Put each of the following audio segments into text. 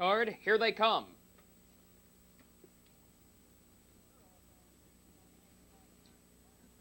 Card, here they come.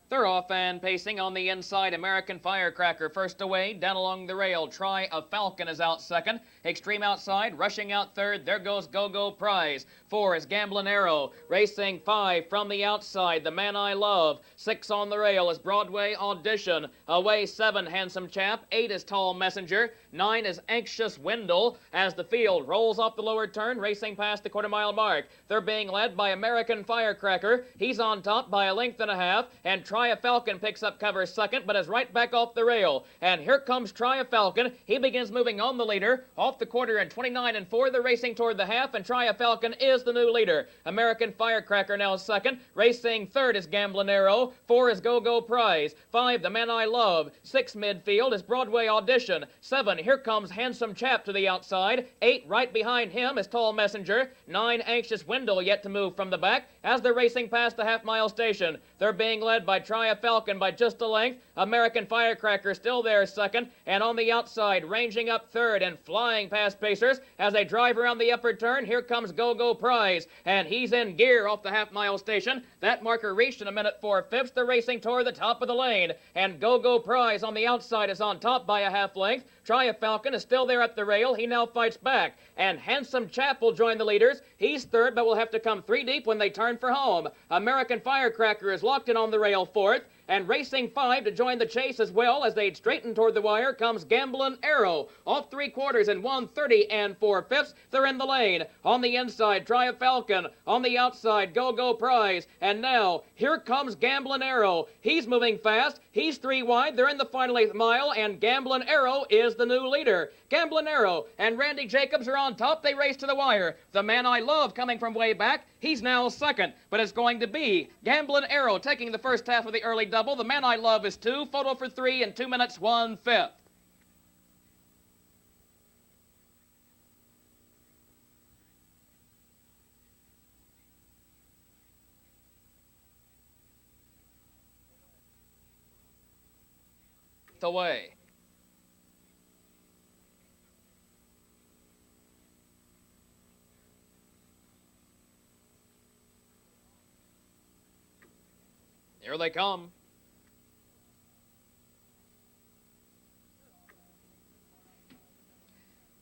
They're off and pacing on the inside. American Firecracker first away, down along the rail. Try a Falcon is out second. Extreme outside, rushing out third. There goes Go-Go Prize. 4 is Gamblin' Arrow. Racing 5 from the outside, The Man I Love. 6 on the rail is Broadway Audition. Away 7, Handsome Chap. 8 is Tall Messenger. 9 is Anxious Windle. As the field rolls off the lower turn, racing past the quarter-mile mark. They're being led by American Firecracker. He's on top by a length and a half, and Try a Falcon picks up cover second, but is right back off the rail. And here comes Try a Falcon. He begins moving on the leader. Off the quarter in 29 and 4, they're racing toward the half, and Try a Falcon is the new leader. American Firecracker now second. Racing third is Gamblin' Arrow. 4 is Go-Go Prize. 5, The Man I Love. 6 midfield is Broadway Audition. 7, here comes Handsome Chap to the outside. 8, right behind him is Tall Messenger. 9, Anxious Windle yet to move from the back. As they're racing past the half-mile station, they're being led by Try a Falcon by just a length. American Firecracker still there second, and on the outside, ranging up third and flying past pacers as they drive around the upper turn. Here comes Go-Go Prize, and he's in gear off the half-mile station. That marker reached in a minute 4/5. They're racing toward the top of the lane, and Go-Go Prize on the outside is on top by a half length. Try a Falcon is still there at the rail. He now fights back, and Handsome Chap will join the leaders. He's third, but will have to come 3 deep when they turn for home. American Firecracker is locked in on the rail fourth, and racing 5 to join the chase as well. As they straighten toward the wire comes Gamblin' Arrow. Off 3/4 in 1:30 and 4/5. They're in the lane. On the inside, Try a Falcon. On the outside, Go-Go Prize. And now, here comes Gamblin' Arrow. He's moving fast. He's 3 wide. They're in the final 8th mile, and Gamblin' Arrow is the new leader. Gamblin' Arrow and Randy Jacobs are on top. They race to the wire. The Man I Love coming from way back. He's now second, but it's going to be Gamblin' Arrow taking the first half of the early double. The Man I Love is 2, photo for 3 in 2 minutes 1/5. Away. Here they come.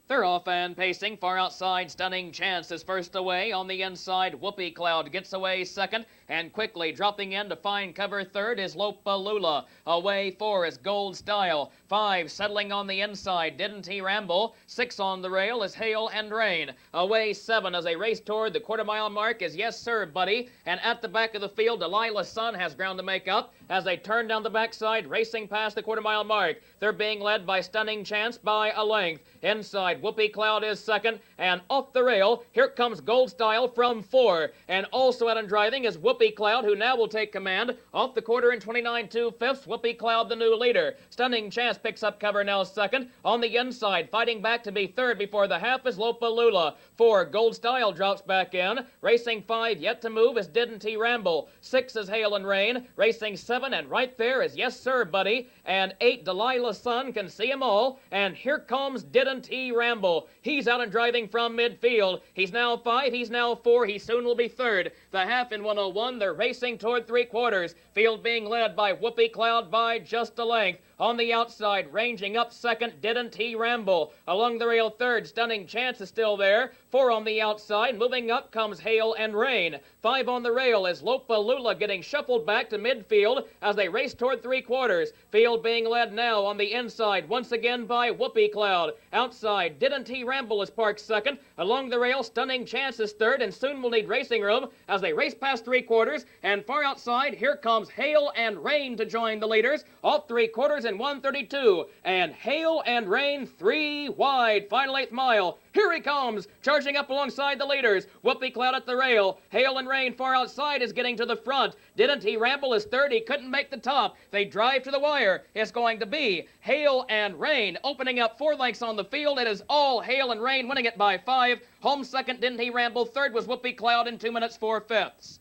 They're off and pacing. Far outside, Stunning Chance is first away. On the inside, Whoopee Cloud gets away second. And quickly dropping in to find cover third is Lopalula. Away 4 is Gold Style. 5 settling on the inside, Didn't He Ramble. 6 on the rail is Hail and Rain. Away 7 as they race toward the quarter-mile mark is Yes Sir Buddy. And at the back of the field, Delilah's Son has ground to make up as they turn down the backside, racing past the quarter-mile mark. They're being led by Stunning Chance by a length. Inside, Whoopee Cloud is second, and off the rail, here comes Gold Style from 4. And also out and driving is Whoopee Cloud, who now will take command. Off the quarter in 29 2/5, Whoopee Cloud the new leader. Stunning Chance picks up cover now second. On the inside, fighting back to be third before the half is Lopalula. 4, Gold Style drops back in. Racing 5, yet to move is Didn't He Ramble. 6 is Hail and Rain. Racing 7, and right there is Yes Sir Buddy. And 8, Delilah's Son can see 'em all. And here comes Didn't He Ramble. He's out and driving from midfield. He's now 5, he's now 4, he soon will be third. The half in 1:01, they're racing toward 3/4. Field being led by Whoopee Cloud by just a length. On the outside, ranging up second, Didn't He Ramble. Along the rail third, Stunning Chance is still there. 4 on the outside, moving up comes Hail and Rain. 5 on the rail is Lopalula getting shuffled back to midfield as they race toward 3/4. Field being led now on the inside, once again by Whoopee Cloud. Outside, Didn't He Ramble is parked second. Along the rail, Stunning Chance is third, and soon will need racing room as they race past 3/4. And far outside, here comes Hail and Rain to join the leaders. Off 3/4 in 1:32. And Hail and Rain 3 wide. Final 8th mile. Here he comes, charging up alongside the leaders. Whoopee Cloud at the rail. Hail and Rain far outside is getting to the front. Didn't He Ramble is third. He couldn't make the top. They drive to the wire. It's going to be Hail and Rain opening up 4 lengths on the field. It is all Hail and Rain winning it by 5. Home second, Didn't He Ramble. Third was Whoopee Cloud in 2 minutes 4/5.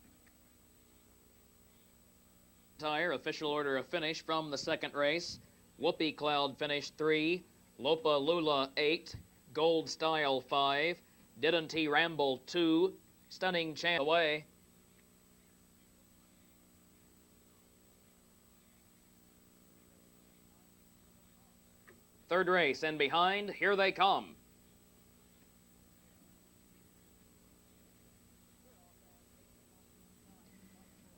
Tire official order of finish from the second race. Whoopee Cloud finished 3, Lopalula 8, Gold Style 5, Didn't He Ramble 2, Stunning Chance away. Third race and behind, here they come.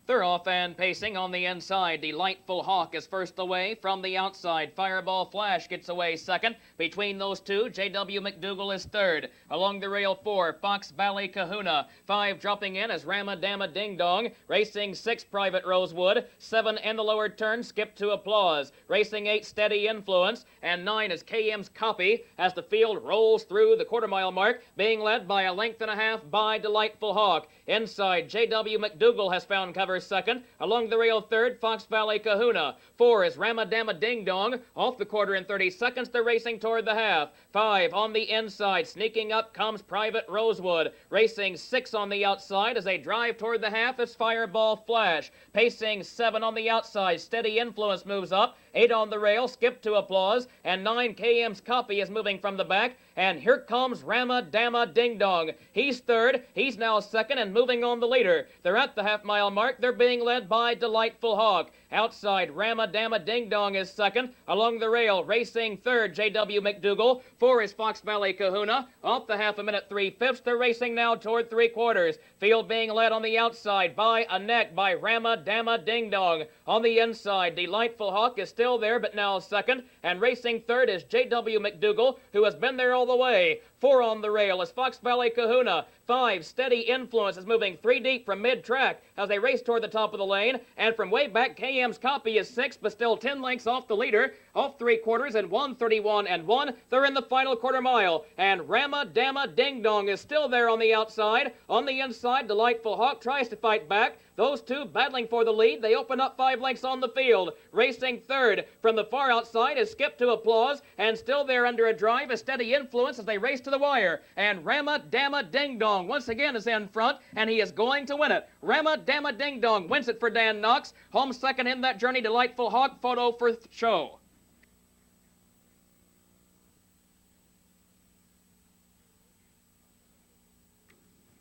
They're off and pacing on the inside. Delightful Hawk is first away from the outside. Fireball Flash gets away second. Between those two, J.W. McDougal is third. Along the rail 4, Fox Valley Kahuna. 5 dropping in as Rama Dama Ding Dong. Racing 6, Private Rosewood. 7 in the lower turn, Skip to Applause. Racing 8, Steady Influence. And 9 is KM's Copy as the field rolls through the quarter-mile mark, being led by a length and a half by Delightful Hawk. Inside, J.W. McDougal has found cover second. Along the rail third, Fox Valley Kahuna. 4 is Ramadama Ding Dong. Off the quarter in 30 seconds, they're racing toward the half. 5 on the inside. Sneaking up comes Private Rosewood. Racing 6 on the outside as they drive toward the half is Fireball Flash. Pacing 7 on the outside. Steady Influence moves up. 8 on the rail, Skip to Applause. And 9 KM's Copy is moving from the back. And here comes Ramadama Ding Dong. He's third. He's now second and moving on the leader. They're at the half-mile mark. They're being led by Delightful Hawk. Outside, Ramadama Ding Dong is second. Along the rail, racing third, J.W. McDougal. 4 is Fox Valley Kahuna. Off the half a minute, 3/5. They're racing now toward 3/4. Field being led on the outside by a neck by Ramadama Ding Dong. On the inside, Delightful Hawk is still there, but now second. And racing third is J.W. McDougal, who has been there all the way. 4 on the rail is Fox Valley Kahuna. 5, Steady Influence is moving 3 deep from mid-track as they race toward the top of the lane. And from way back, KM's Copy is 6, but still 10 lengths off the leader. Off 3/4 and 1:31 and 1. They're in the final quarter mile. And Ramadama Ding Dong is still there on the outside. On the inside, Delightful Hawk tries to fight back. Those two battling for the lead. They open up 5 lengths on the field. Racing third from the far outside is Skip to Applause. And still there under a drive is Steady Influence as they race to the wire. And Ramadama Ding Dong once again is in front, and he is going to win it. Ramadama Ding Dong wins it for Dan Knox. Home second in that journey, Delightful Hawk. Photo for show.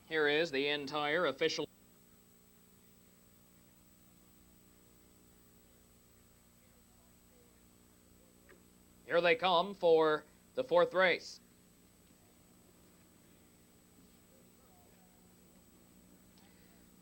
Here is the entire official. Here they come for the 4th race.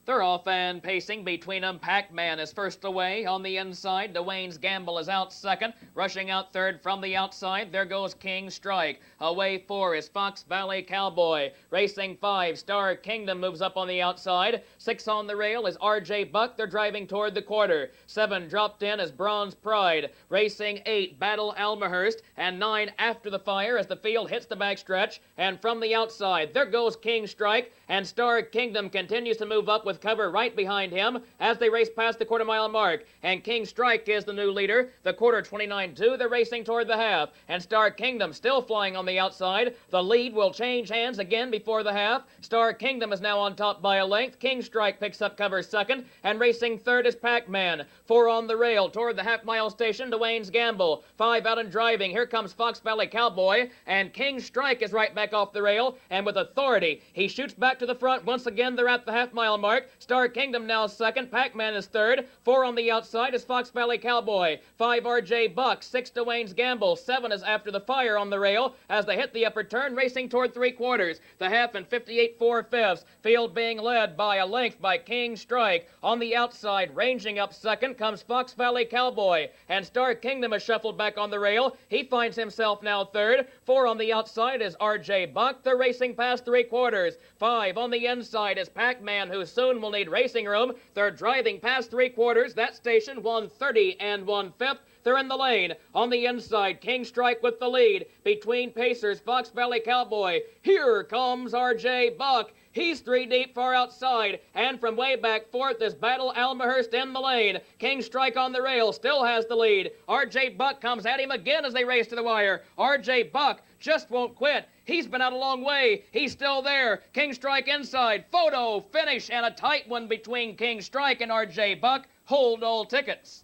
They're off and pacing. Between them, Pac-Man is first away. On the inside, Dwayne's Gamble is out second. Rushing out third from the outside, there goes King Strike. Away 4 is Fox Valley Cowboy. Racing 5, Star Kingdom moves up on the outside. 6 on the rail is RJ Buck. They're driving toward the quarter. 7 dropped in is Bronze Pride. Racing 8, Battle Almahurst. And 9 after the fire as the field hits the backstretch. And from the outside, there goes King Strike. And Star Kingdom continues to move up with cover right behind him as they race past the quarter-mile mark. And King Strike is the new leader. The quarter 29-2, they're racing toward the half. And Star Kingdom still flying on the outside. The lead will change hands again before the half. Star Kingdom is now on top by a length. King Strike picks up cover second. And racing third is Pac-Man. 4 on the rail toward the half-mile station, Dwayne's Gamble. 5 out and driving. Here comes Fox Valley Cowboy. And King Strike is right back off the rail. And with authority, he shoots back to the front. Once again, they're at the half-mile mark. Star Kingdom now second. Pac-Man is third. 4 on the outside is Fox Valley Cowboy. 5 RJ Buck. 6 Dwayne's Gamble. 7 is After the Fire on the rail as they hit the upper turn, racing toward 3/4. The half in 58 4/5. Field being led by a length by King Strike. On the outside, ranging up second, comes Fox Valley Cowboy. And Star Kingdom is shuffled back on the rail. He finds himself now third. 4 on the outside is RJ Buck. They're racing past 3/4. 5 on the inside is Pac-Man, who soon will need racing room. They're driving past 3/4. That station 1:30 and 1/5. They're in the lane. On the inside, King Strike with the lead. Between pacers, Fox Valley Cowboy. Here comes RJ Buck. He's 3 deep far outside. And from way back fourth is Battle Almahurst in the lane. King Strike on the rail still has the lead. RJ Buck comes at him again as they race to the wire. RJ Buck just won't quit. He's been out a long way. He's still there. King Strike inside. Photo finish and a tight one between King Strike and RJ Buck. Hold all tickets.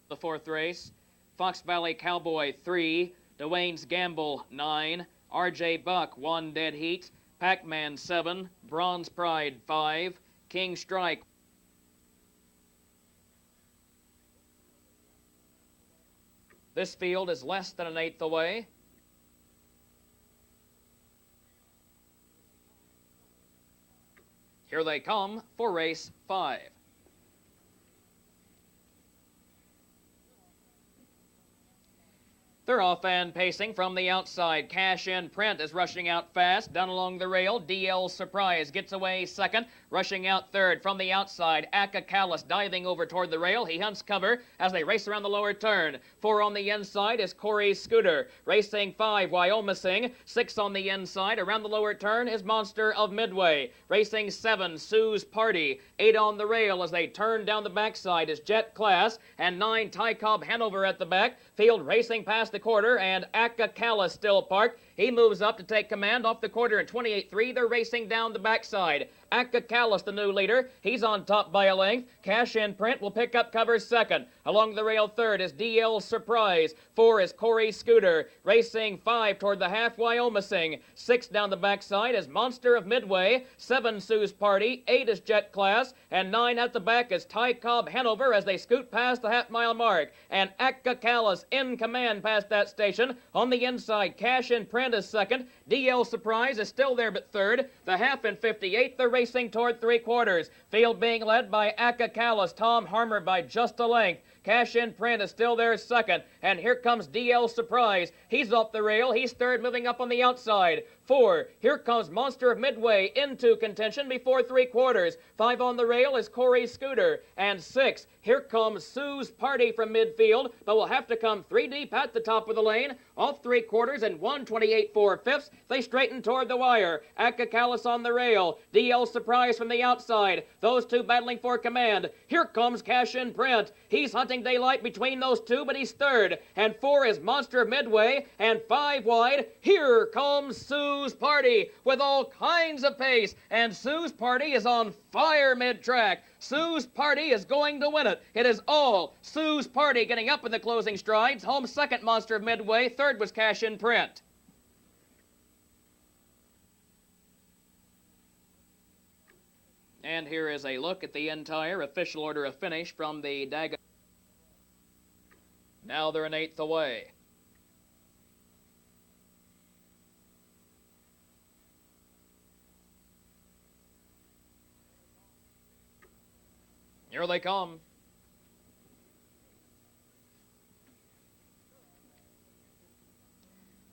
The 4th race, Fox Valley Cowboy 3, Dwayne's Gamble 9, RJ Buck 1 dead heat, Pac-Man 7, Bronze Pride 5, King Strike. This field is less than an eighth away. Here they come for race 5. They're off and pacing from the outside. Cash in Print is rushing out fast. Down along the rail, DL Surprise gets away second. Rushing out third from the outside. Aka Callis diving over toward the rail. He hunts cover as they race around the lower turn. 4 on the inside is Corey's Scooter. Racing 5, Wyoming. 6 on the inside. Around the lower turn is Monster of Midway. Racing 7, Sue's Party. 8 on the rail as they turn down the backside is Jet Class. And 9, Ty Cobb Hanover at the back. Field racing past the quarter, and Aka Callis still parked. He moves up to take command off the quarter in 28-3. They're racing down the backside. Aka Callis, the new leader. He's on top by a length. Cash in Print will pick up cover second. Along the rail third is DL Surprise. 4 is Corey's Scooter. Racing 5 toward the half, Wyoming. 6 down the backside is Monster of Midway. 7, Sue's Party. 8 is Jet Class. And 9 at the back is Ty Cobb Hanover as they scoot past the half-mile mark. And Aka Callis in command past that station. On the inside, Cash in Print is second. DL Surprise is still there but third. The half in 58, they're racing toward 3/4. Field being led by Aka Callis, Tom Harmer by just a length. Cash in Print is still there second. And here comes DL Surprise. He's off the rail. He's third, moving up on the outside. 4, here comes Monster of Midway into contention before 3/4. 5 on the rail is Corey's Scooter. And 6, here comes Sue's Party from midfield, but will have to come 3 deep at the top of the lane. Off 3/4 and 1:28 4/5. They straighten toward the wire. Aka Callis on the rail. DL Surprise from the outside. Those two battling for command. Here comes Cash in Print. He's hunting daylight between those two, but he's third. And 4 is Monster of Midway. And 5 wide. Here comes Sue's Party with all kinds of pace. And Sue's Party is on fire mid-track. Sue's Party is going to win it. It is all Sue's Party getting up in the closing strides. Home second, Monster of Midway. Third was Cash in Print. And here is a look at the entire official order of finish from the Dagon. Now they're an eighth away. Here they come.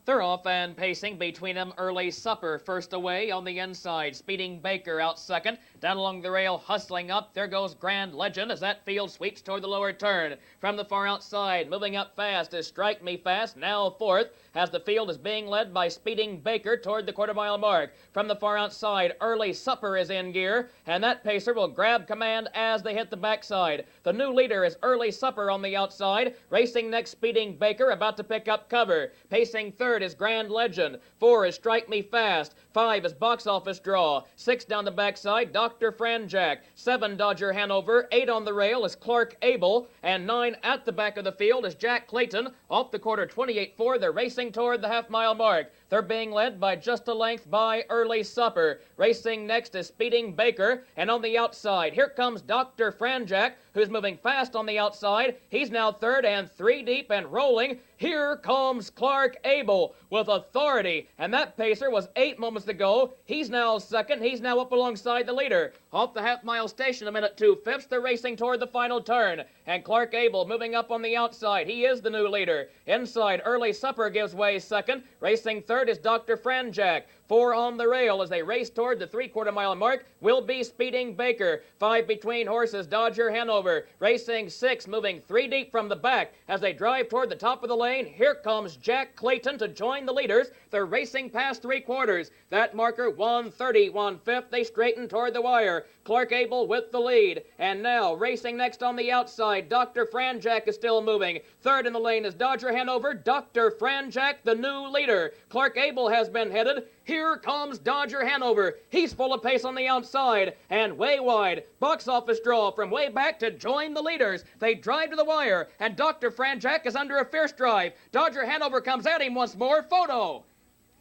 They're off and pacing between them. Early Supper first away on the inside. Speeding Baker out second. Down along the rail, hustling up. There goes Grand Legend as that field sweeps toward the lower turn. From the far outside, moving up fast is Strike Me Fast, now fourth, as the field is being led by Speeding Baker toward the quarter-mile mark. From the far outside, Early Supper is in gear, and that pacer will grab command as they hit the backside. The new leader is Early Supper on the outside. Racing next, Speeding Baker, about to pick up cover. Pacing third is Grand Legend. 4 is Strike Me Fast. 5 is Box Office Draw. 6 down the backside, Dr. Franjack. 7, Dodger Hanover. 8 on the rail is Clark Abel. And 9 at the back of the field is Jack Clayton. Off the quarter, 28-4. They're racing toward the half-mile mark. They're being led by just a length by Early Supper. Racing next is Speeding Baker. And on the outside, here comes Dr. Franjack, who's moving fast on the outside. He's now third and 3 deep and rolling. Here comes Clark Abel with authority. And that pacer was 8 moments ago. He's now second. He's now up alongside the leader. Off the half-mile station, a minute 2/5. They're racing toward the final turn. And Clark Abel moving up on the outside. He is the new leader. Inside, Early Supper gives way second. Racing third is Dr. Franjack. 4 on the rail as they race toward the 3/4 mile mark will be Speeding Baker. 5 between horses, Dodger Hanover. Racing 6, moving 3 deep from the back as they drive toward the top of the lane. Here comes Jack Clayton to join the leaders. They're racing past 3/4. That marker 1:30 1/5. They straighten toward the wire. Clark Abel with the lead. And now racing next on the outside, Dr. Franjack is still moving. Third in the lane is Dodger Hanover. Dr. Franjack, the new leader. Clark Abel has been headed. Here comes Dodger Hanover. He's full of pace on the outside and way wide. Box Office Draw from way back to join the leaders. They drive to the wire and Dr. Franjack is under a fierce drive. Dodger Hanover comes at him once more. Photo.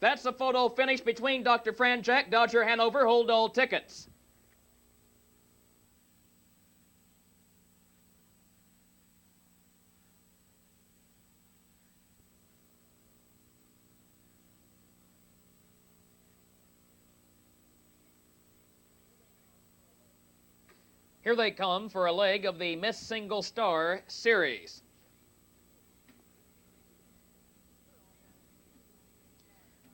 That's the photo finish between Dr. Franchak, Dodger Hanover. Hold all tickets. Here they come for a leg of the Miss Single Star Series.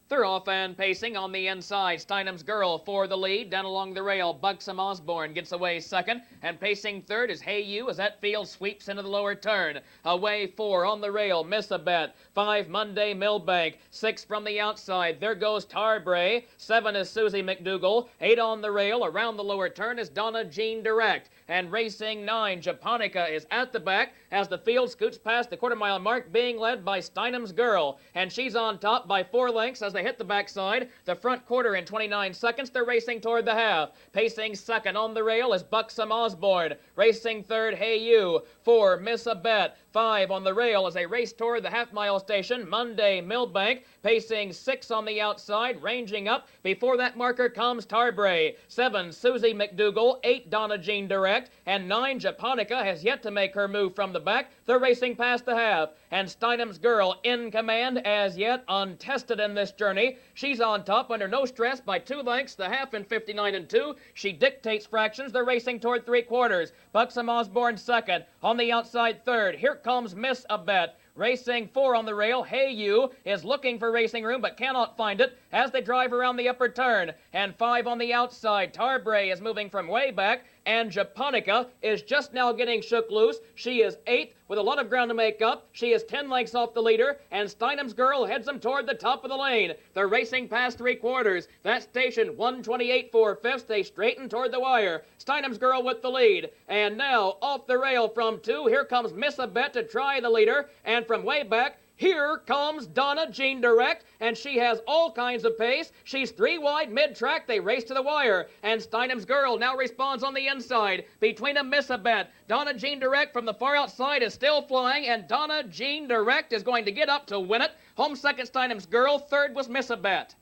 They're off and pacing on the inside. Steinem's Girl for the lead. Down along the rail, Buxom Osborne gets away second. And pacing third is Hey You as that field sweeps into the lower turn. Away 4 on the rail, Miss a Bet. 5, Monday Millbank. 6 from the outside. There goes Tarbray. 7 is Susie McDougal. 8 on the rail. Around the lower turn is Donna Jean Direct. And racing 9, Japonica is at the back as the field scoots past the quarter-mile mark, being led by Steinem's Girl. And she's on top by 4 lengths as they hit the backside. The front quarter in 29 seconds. They're racing toward the half. Pacing second on the rail is Buxom Osborne. Racing third, Hey You. 4, Miss a Bet. 5 on the rail as they race toward the half-mile station, Monday Millbank. Pacing 6 on the outside, ranging up. Before that marker comes Tarbray. 7, Susie McDougal. 8, Donna Jean Direct. And 9, Japonica has yet to make her move from the back. They're racing past the half. And Steinem's Girl in command, as yet untested in this journey. She's on top under no stress by 2 lengths, the half in 59 and 2. She dictates fractions. They're racing toward 3/4. Buxom Osborne second. On the outside third. Here comes Miss a Bet. Racing 4 on the rail, Hey You is looking for racing room but cannot find it as they drive around the upper turn. And 5 on the outside, Tarbray is moving from way back, and Japonica is just now getting shook loose. She is 8th with a lot of ground to make up. She is 10 lengths off the leader, and Steinem's Girl heads them toward the top of the lane. They're racing past 3/4. That station 128 4/5. They straighten toward the wire. Steinem's Girl with the lead. And now off the rail from 2, here comes Miss a Bet to try the leader. And from way back, here comes Donna Jean Direct, and she has all kinds of pace. She's 3 wide mid-track. They race to the wire, and Steinem's Girl now responds on the inside. Between them, Miss a Bet. Donna Jean Direct from the far outside is still flying, and Donna Jean Direct is going to get up to win it. Home second, Steinem's Girl. Third was Miss a Bet.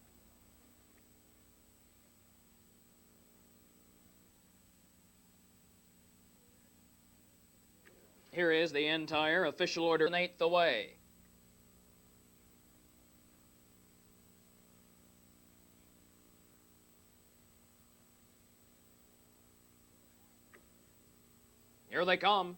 Here is the entire official order, 8th away. Here they come.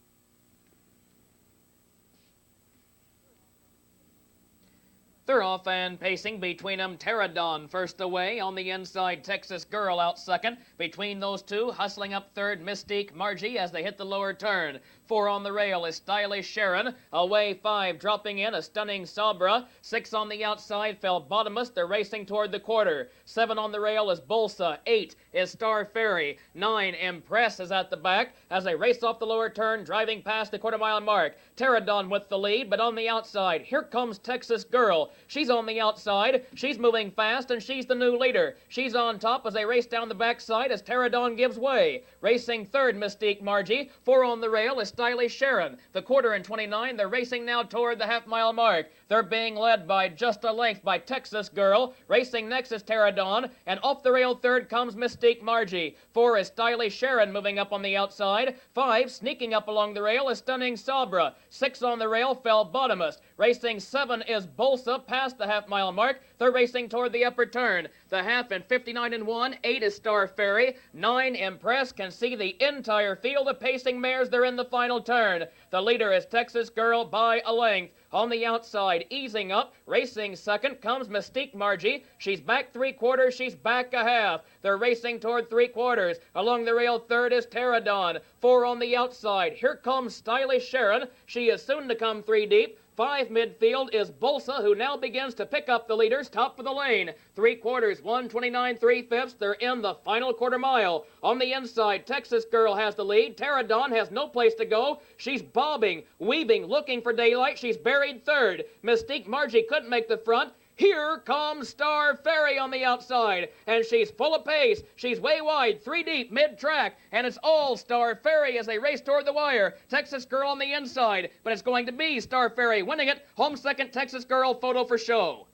They're off and pacing. Between them, Pterodon first away. On the inside, Texas Girl out second. Between those two, hustling up third, Mystique Margie as they hit the lower turn. 4 on the rail is Stylish Sharon. Away 5, dropping in a stunning Sabra. 6 on the outside, fell bottomless. They're racing toward the quarter. 7 on the rail is Bolsa. 8 is Star Fairy. 9, Impress is at the back as they race off the lower turn, driving past the quarter-mile mark. Pterodon with the lead, but on the outside, here comes Texas Girl. She's on the outside. She's moving fast, and she's the new leader. She's on top as they race down the backside as Pterodon gives way. Racing third, Mystique Margie. 4 on the rail is Stylish Sharon. The quarter in 29, they're racing now toward the half-mile mark. They're being led by just a length by Texas Girl. Racing next is Pterodon, and off the rail third comes Mystique Margie. 4 is Stylish Sharon moving up on the outside. 5 sneaking up along the rail is Stunning Sabra. 6 on the rail fell bottomless. Racing 7 is Bolsa past the half-mile mark. They're racing toward the upper turn. The half in 59 and 1. 8 is Star Fairy. 9 Impress can see the entire field of pacing mares. They're in the final turn. The leader is Texas Girl by a length. On the outside, easing up, racing second comes Mystique Margie. She's back 3/4, she's back a half. They're racing toward 3/4. Along the rail third is Pterodon. 4 on the outside. Here comes Stylish Sharon. She is soon to come 3 deep. 5 midfield is Bolsa, who now begins to pick up the leaders, top of the lane. 3/4, 129 3/5. They're in the final quarter mile. On the inside, Texas Girl has the lead. Pterodon has no place to go. She's bobbing, weaving, looking for daylight. She's buried third. Mystique Margie couldn't make the front. Here comes Star Fairy on the outside, and she's full of pace. She's way wide, 3 deep, mid-track, and it's all Star Fairy as they race toward the wire. Texas Girl on the inside, but it's going to be Star Fairy winning it. Home second, Texas Girl, photo for show.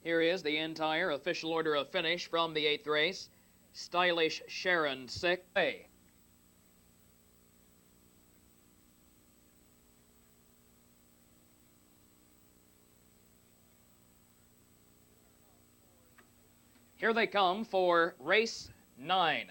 Here is the entire official order of finish from the 8th race. Stylish Sharon, 6th. Here they come for race 9.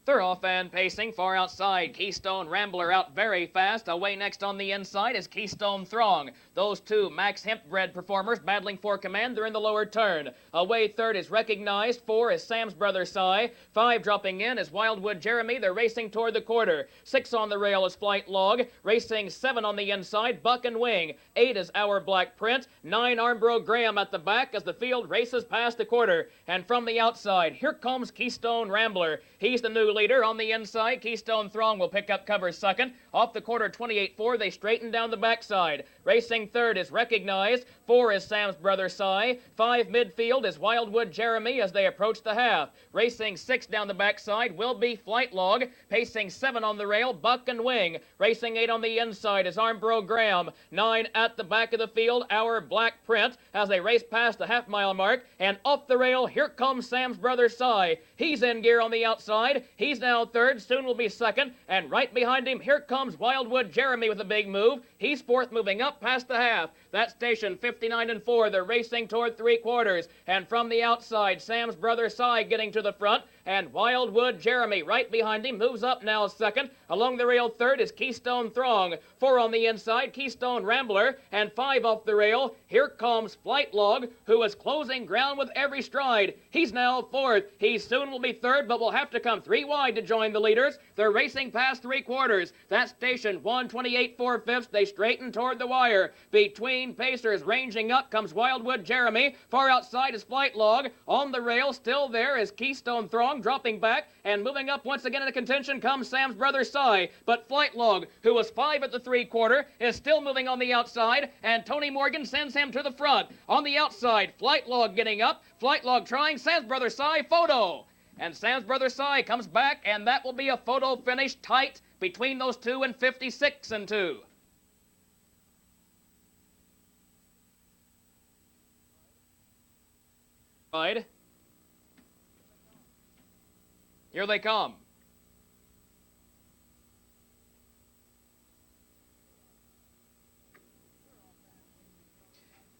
They're off and pacing far outside. Keystone Rambler out very fast. Away next on the inside is Keystone Throng. Those two Max Hempbred performers battling for command. They're in the lower turn. Away third is Recognized. 4 is Sam's Brother Cy. 5 dropping in is Wildwood Jeremy. They're racing toward the quarter. 6 on the rail is Flight Log. Racing 7 on the inside, Buck and Wing. 8 is Our Black Print. 9 Armbro Graham at the back as the field races past the quarter. And from the outside, here comes Keystone Rambler. He's the new leader. On the inside, Keystone Throng will pick up cover second. Off the quarter 28-4, they straighten down the backside. Racing third is Recognized. 4 is Sam's Brother Cy. 5 midfield is Wildwood Jeremy as they approach the half. Racing 6 down the backside will be Flight Log. Pacing 7 on the rail, Buck and Wing. Racing 8 on the inside is Armbro Graham. 9 at the back of the field, Our Black Print as they race past the half-mile mark. And off the rail, here comes Sam's Brother Cy. He's in gear on the outside. He's now third, soon will be second. And right behind him, here comes Wildwood Jeremy with a big move. He's fourth, moving up past the half. That's station 59 and 4. They're racing toward 3/4. And from the outside, Sam's Brother Cy getting to the front. And Wildwood Jeremy right behind him moves up now second. Along the rail third is Keystone Throng. 4 on the inside, Keystone Rambler. And 5 off the rail. Here comes Flight Log, who is closing ground with every stride. He's now fourth. He soon will be third, but will have to come 3 wide to join the leaders. They're racing past 3/4. That's station 128 4/5. They straighten toward the wire. Between pacers, ranging up comes Wildwood Jeremy. Far outside is Flight Log. On the rail, still there is Keystone Throng, dropping back. And moving up once again into contention comes Sam's Brother Cy. But Flight Log, who was 5 at the 3/4, is still moving on the outside. And Tony Morgan sends him to the front. On the outside, Flight Log getting up. Flight Log trying. Sam's Brother Cy, photo. And Sam's Brother Cy comes back, and that will be a photo finish tight between those two in 56 and 2. Right. Here they come.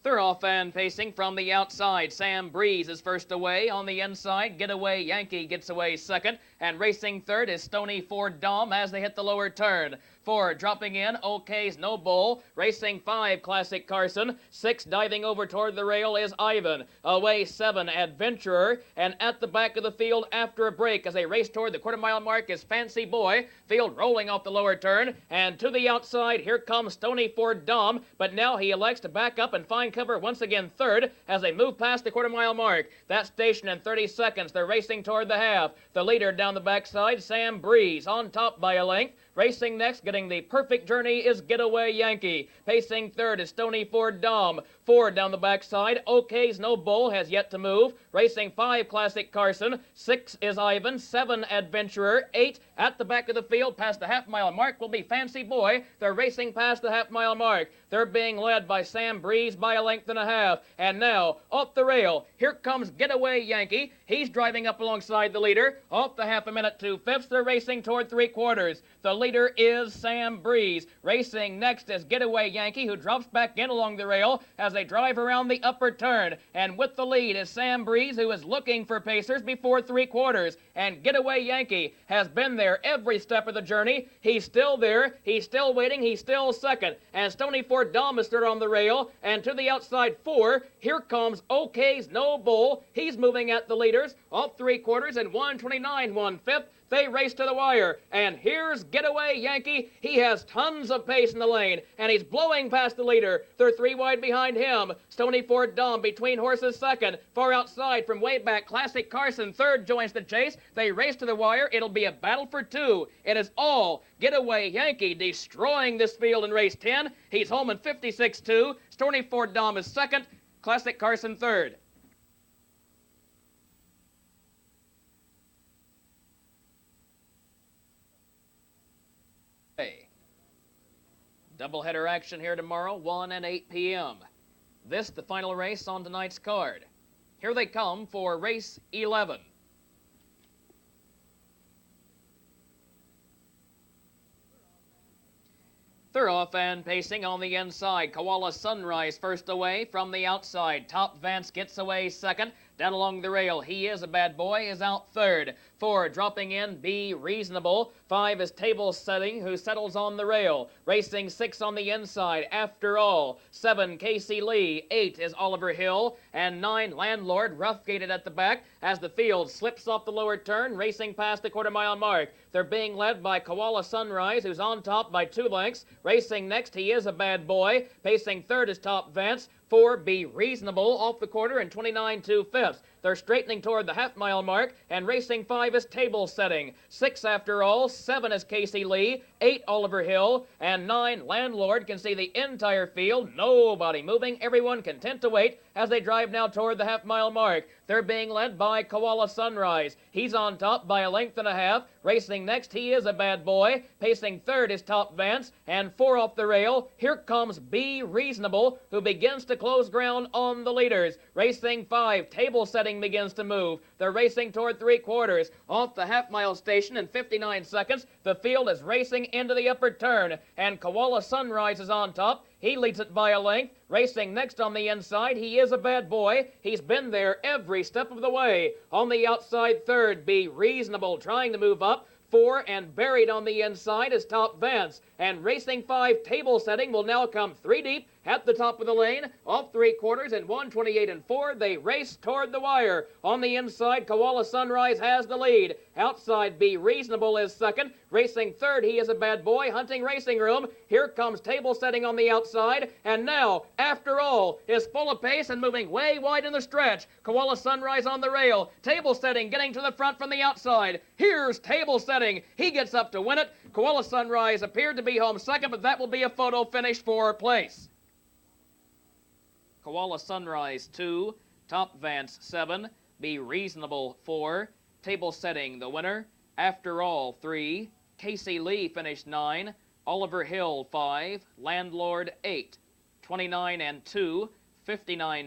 They're off and pacing from the outside. Sam Breeze is first away. On the inside, Getaway Yankee gets away second. And racing third is Stony Ford Dom as they hit the lower turn. 4 dropping in, OK's No Bull. Racing 5, Classic Carson. 6 diving over toward the rail is Ivan. Away 7, Adventurer. And at the back of the field after a break as they race toward the quarter-mile mark is Fancy Boy. Field rolling off the lower turn. And to the outside, here comes Stony Ford Dom. But now he elects to back up and find cover once again third as they move past the quarter-mile mark. That station in 30 seconds. They're racing toward the half. The leader down the backside, Sam Breeze, on top by a length. Racing next, getting the perfect journey, is Getaway Yankee. Pacing third is Stony Ford Dom. 4 down the backside, OK's No Bull has yet to move. Racing 5, Classic Carson. 6 is Ivan. 7, Adventurer. 8 at the back of the field past the half-mile mark will be Fancy Boy. They're racing past the half-mile mark. They're being led by Sam Breeze by a length and a half. And now, off the rail, here comes Getaway Yankee. He's driving up alongside the leader. Off the half a minute 2/5, they're racing toward 3/4. The leader is Sam Breeze. Racing next is Getaway Yankee, who drops back in along the rail as they drive around the upper turn. And with the lead is Sam Breeze, who is looking for pacers before 3/4. And Getaway Yankee has been there every step of the journey. He's still there. He's still waiting. He's still second. And Stony Ford Dom is still on the rail. And to the outside 4, here comes OK's No Bull. He's moving at the leaders. Off 3/4 and 129 1/5. They race to the wire, and here's Getaway Yankee. He has tons of pace in the lane, and he's blowing past the leader. They're 3 wide behind him. Stony Ford Dom between horses second. Far outside from way back, Classic Carson third joins the chase. They race to the wire. It'll be a battle for 2. It is all Getaway Yankee destroying this field in race 10. He's home in 56-2. Stony Ford Dom is second. Classic Carson third. Doubleheader action here tomorrow, 1 and 8 p.m. This the final race on tonight's card. Here they come for race 11. They're off and pacing on the inside. Koala Sunrise first away from the outside. Top Vance gets away second. Down along the rail, He Is a Bad Boy is out third. 4 dropping in, Be Reasonable. 5 is Table Setting, who settles on the rail. Racing 6 on the inside, After All. 7, Casey Lee. 8 is Oliver Hill. And 9, Landlord, rough gated at the back as the field slips off the lower turn, racing past the quarter-mile mark. They're being led by Koala Sunrise, who's on top by 2 lengths. Racing next, He Is a Bad Boy. Pacing third is Top Vance. 4, Be Reasonable, off the quarter and 29 2/5. They're straightening toward the half-mile mark, and racing 5 is Table Setting. 6, After All. 7 is Casey Lee. 8, Oliver Hill. And 9, Landlord can see the entire field. Nobody moving, everyone content to wait as they drive now toward the half-mile mark. They're being led by Koala Sunrise. He's on top by a length and a half. Racing next, He Is a Bad Boy. Pacing third is Top Vance. And 4 off the rail. Here comes Be Reasonable, who begins to close ground on the leaders. Racing 5, Table Setting begins to move. They're racing toward 3/4. Off the half-mile station in 59 seconds, the field is racing into the upper turn. And Koala Sunrise is on top. He leads it by a length. Racing next on the inside, He Is a Bad Boy. He's been there every step of the way. On the outside third, Be Reasonable, trying to move up. 4 and buried on the inside is Top Vance. And racing 5, Table Setting, will now come 3 deep at the top of the lane. Off 3/4 in 1:28 4. They race toward the wire. On the inside, Koala Sunrise has the lead. Outside, Be Reasonable is second. Racing third, He Is a Bad Boy, hunting racing room. Here comes Table Setting on the outside. And now, After All, is full of pace and moving way wide in the stretch. Koala Sunrise on the rail. Table Setting getting to the front from the outside. Here's Table Setting. He gets up to win it. Koala Sunrise appeared to be home second, but that will be a photo finish for place. Koala Sunrise 2, Top Vance 7, Be Reasonable 4, Table Setting the winner, After All 3, Casey Lee finished 9, Oliver Hill 5, Landlord 8, 29 2, 59